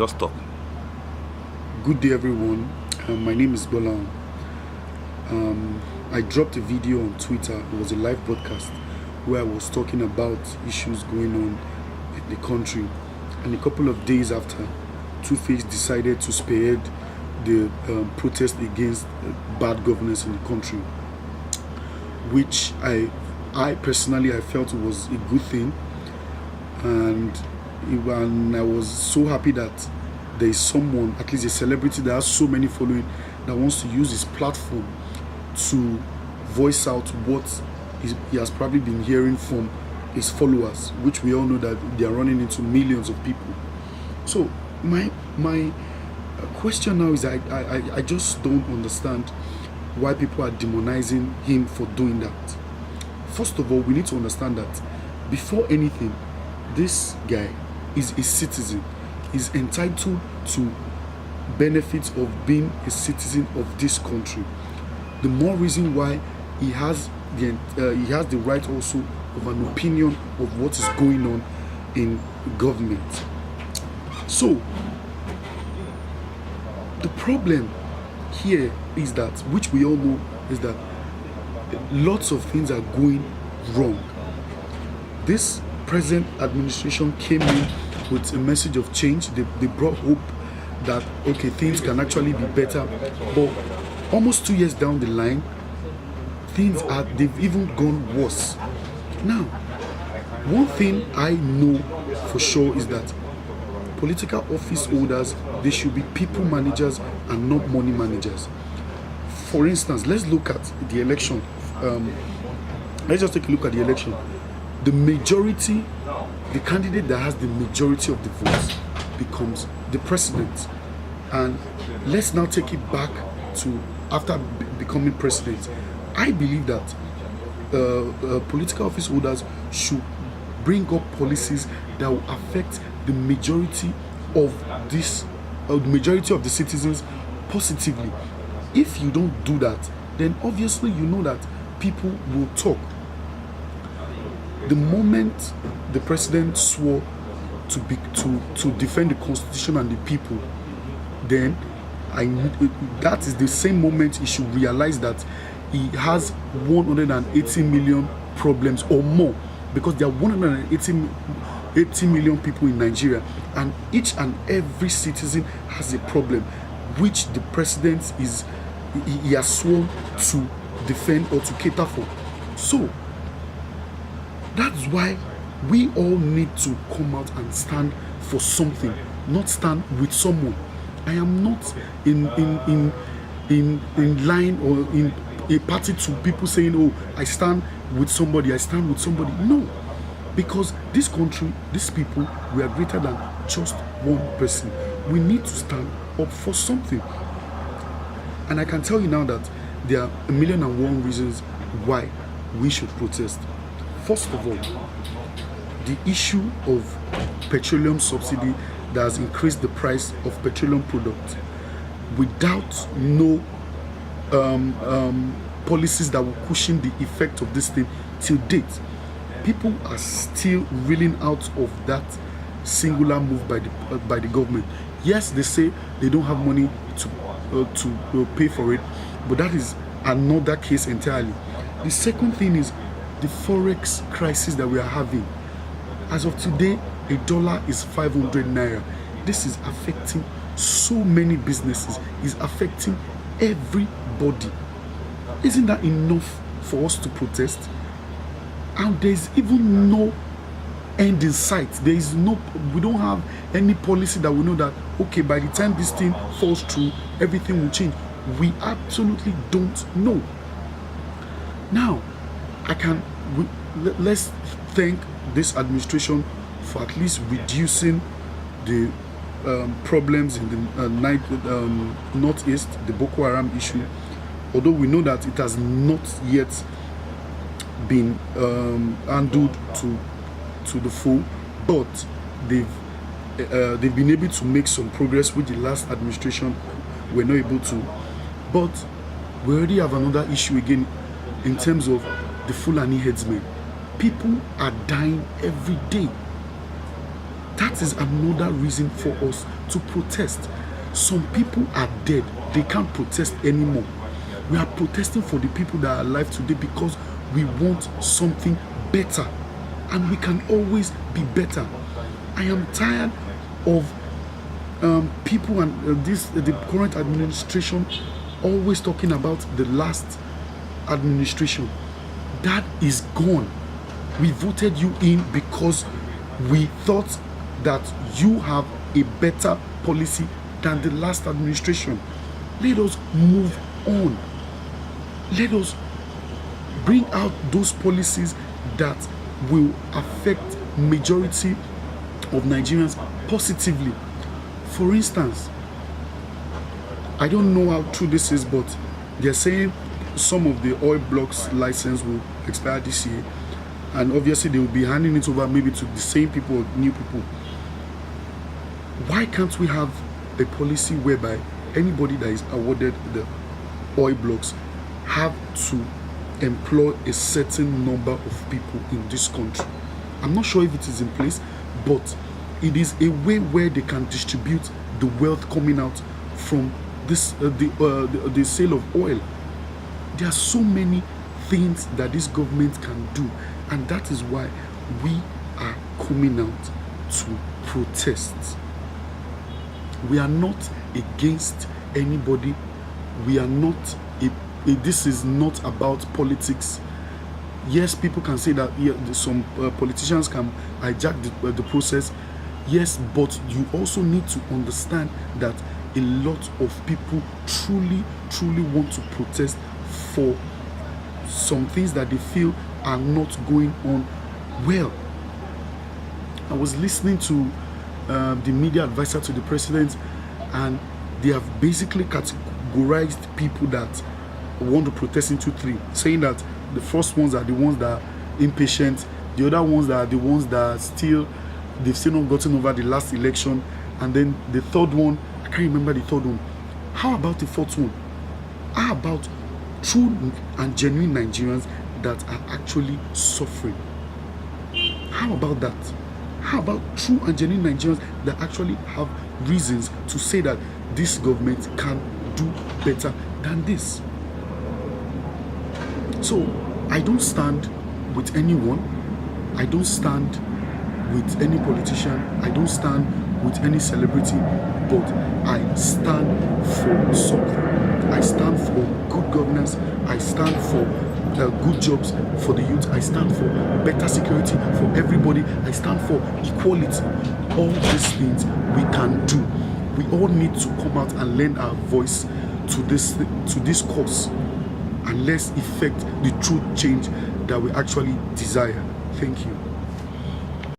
Just talk. Good day, everyone. My name is Bola. I dropped a video on Twitter. It was a live broadcast where I was talking about issues going on in the country. And a couple of days after, Two-Face decided to spearhead the protest against bad governance in the country, which I personally I felt was a good thing, and I was so happy that there is someone, at least a celebrity that has so many following, that wants to use his platform to voice out what he has probably been hearing from his followers, which we all know that they are running into millions of people. So my question now is I just don't understand why people are demonizing him for doing that. First of all, we need to understand that before anything, this guy is a citizen. He's entitled to benefits of being a citizen of this country. The more reason why he has the right also of an opinion of what is going on in government. So the problem here is that, which we all know, is that lots of things are going wrong. This present administration came in with a message of change. They brought hope that okay, things can actually be better. But almost 2 years down the line, they've even gone worse. Now, one thing I know for sure is that political office holders, they should be people managers and not money managers. For instance, let's look at the election. Let's just take a look at the election. The candidate that has the majority of the votes becomes the president. And let's now take it back to after becoming president. I believe that political office holders should bring up policies that will affect the majority of the citizens positively. If you don't do that, then obviously you know that people will talk. The moment the president swore to defend the constitution and the people, then that is the same moment he should realize that he has 180 million problems or more, because there are 180 million people in Nigeria, and each and every citizen has a problem which the president he has sworn to defend or to cater for. So that's why we all need to come out and stand for something, not stand with someone. I am not in line or in a party to people saying, oh, I stand with somebody. No, because this country, these people, we are greater than just one person. We need to stand up for something. And I can tell you now that there are 1,000,001 reasons why we should protest. First of all, the issue of petroleum subsidy that has increased the price of petroleum products without no policies that will cushion the effect of this thing till date. People are still reeling out of that singular move by the government. Yes, they say they don't have money to pay for it, but that is another case entirely. The second thing is the forex crisis that we are having. As of today, a dollar is 500 naira. This is affecting so many businesses. It's affecting everybody. Isn't that enough for us to protest? And there's even no end in sight. We don't have any policy that we know that okay, by the time this thing falls through, everything will change. We absolutely don't know. Now, let's thank this administration for at least reducing the problems in the northeast, the Boko Haram issue. Although we know that it has not yet been handled to the full, but they've been able to make some progress which the last administration were not able to. But we already have another issue again in terms of the Fulani headsmen. People are dying every day. That is another reason for us to protest. Some people are dead. They can't protest anymore. We are protesting for the people that are alive today because we want something better. And we can always be better. I am tired of people and the current administration always talking about the last administration. That is gone. We voted you in because we thought that you have a better policy than the last administration. Let us move on. Let us bring out those policies that will affect majority of Nigerians positively. For instance, I don't know how true this is, but they're saying some of the oil blocks license will expire this year, and obviously they will be handing it over maybe to the same people or new people. Why can't we have a policy whereby anybody that is awarded the oil blocks have to employ a certain number of people in this country? I'm not sure if it is in place, but it is a way where they can distribute the wealth coming out from this the sale of oil. There are so many things that this government can do, and that is why we are coming out to protest. We are not against anybody. We are not this is not about politics. Yes, people can say that some politicians can hijack the process. Yes, but you also need to understand that a lot of people truly want to protest for some things that they feel are not going on well. I was listening to the media advisor to the president, and they have basically categorized people that want to protest into three, saying that the first ones are the ones that are impatient, the other ones are the ones that they've still not gotten over the last election, and then the third one, I can't remember the third one. How about the fourth one? How about true and genuine Nigerians that are actually suffering? How about that? How about true and genuine Nigerians that actually have reasons to say that this government can do better than this? So I don't stand with anyone. I don't stand with any politician. I don't stand with any celebrity, but I stand for something. I stand for good governance. I stand for good jobs for the youth. I stand for better security for everybody. I stand for equality. All these things we can do. We all need to come out and lend our voice to this cause, and let's effect the true change that we actually desire. Thank you.